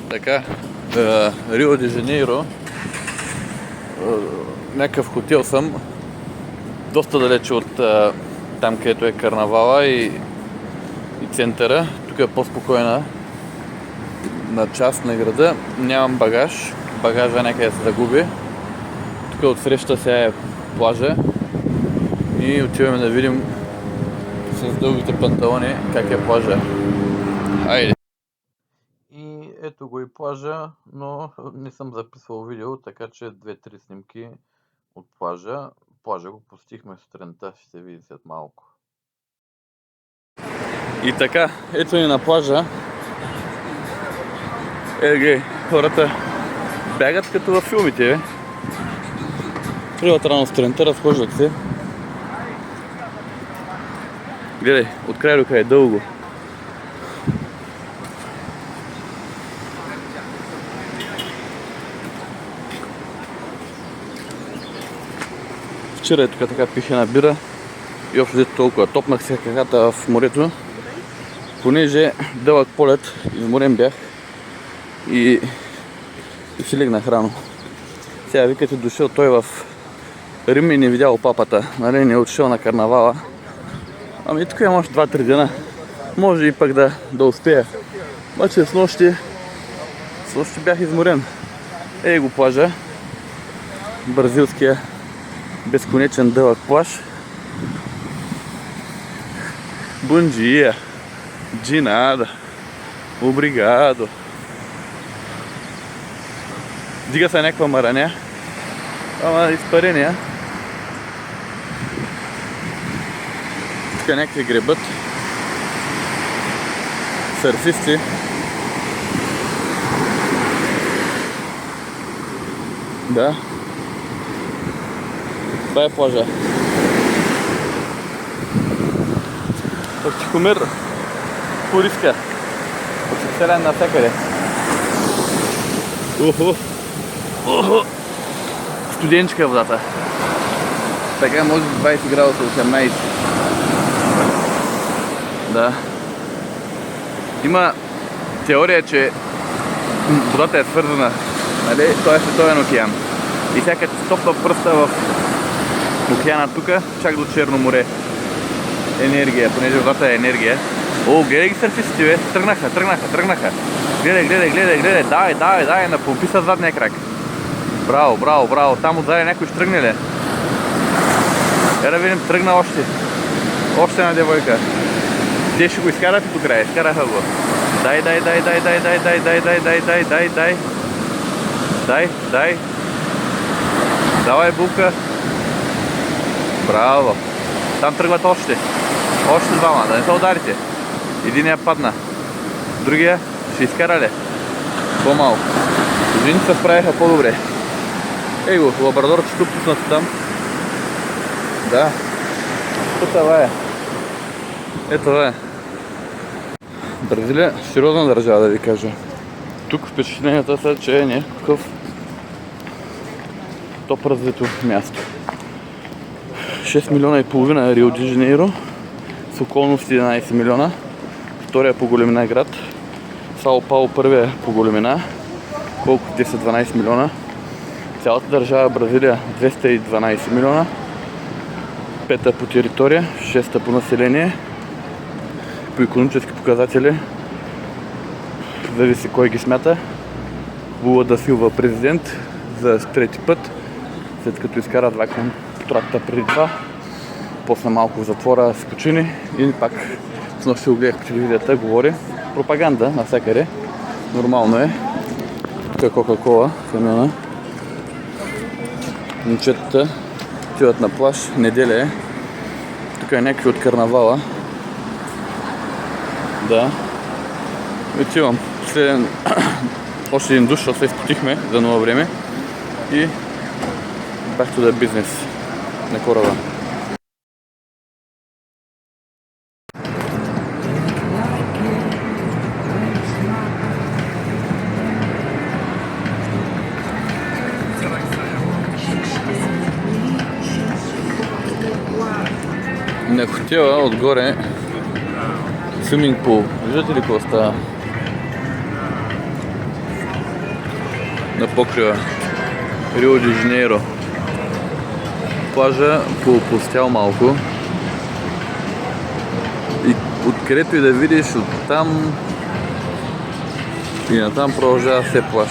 Така, Рио де Жанейро, някакъв хотел съм, доста далече от там, където е карнавала и центъра. Тук е по-спокойна на част на града. Нямам багаж, багажа някъде се загуби. Тук отсреща сега е плажа и отиваме да видим с дългите панталони как е плажа. Айде! И ето го и плажа, но не съм записвал видео, така че 2-3 снимки от плажа. Плажа го постихме сутринта, ще се види след малко. И така, ето ни на плажа. Гледай, хората бягат като във филмите, Приват рано сутринта, разхождат се. Гледай, от край до край, дълго. Вчера е тук така пише на бира и общо взето толкова. Топнах се краката в морето, понеже дълъг полет, изморен бях и си легнах рано. Сега викате дошъл той в Рим и не видял папата, нали, не е отшъл на карнавала. Ами тук има още 2-3 дена. Може и пък да успея. Обаче с нощи бях изморен. Ей го плажа. Бразилския безконечен дълъг плаж. Бонджия. Джинада. Обригадо. Дига се някаква мараня. Ама изпарения. Тук някакви гребът. Сърфисти. Да. Това е плажа. Тихомир пориска. От навсякъде. Студенчика е водата. Така може 20 градуса, 18. Да. Има теория, че водата е свързана. Нали? Той е световен океан. И сега като стопва пръста в океана тук, чак до Черно море. Енергия, понеже водата е енергия. О, гледай ги сърфистите, бе. Тръгнаха. Гледай. Давай, напомпи със задния крак. Браво. Там отзади някой ще тръгне ли? Да видим, тръгна още. Още една девойка. Те ще го изкарат и до края. Изкараха го. Дай. Давай, булка. Браво. Там тръгват още. Още двама, да не се ударите. Единия падна. Другия ще изкара ли? По-малко. Жените се справиха по-добре. Ей го, лабрадорчето пуснато там. Да. Това е. Ето това е. Бразилия, сериозна държава да ви кажа. Тук впечатленията са, че е някакъв топ развито място. 6 милиона и половина е Рио де Жанейро, с околности 11 милиона. Втория по големина град. Сао Пауло първия по големина, колко 10-12 милиона. Цялата държава Бразилия 212 милиона. Пета по територия, шеста по население. По икономически показатели, зависи кой ги смята. Лула да Силва президент за трети път, след като изкара 2 контракта преди това. После малко в затвора с почини и пак с нощи го гледах по телевизията, говори. Пропаганда навсякъде. Нормално е. Тук е Кока-Кола, камиона. Момчетата отиват на плаж, неделя е. Тук е някакви от карнавала. Да. Отивам. Последен още един душ, защото се изпотихме за ново време. И back to the business на кораба. На хотела отгоре свиминг пул. Виждате ли какво става? на покрива Рио де Жанейро. Плажа поопустял малко и откъдето и да видиш оттам и натам продължава все плаж.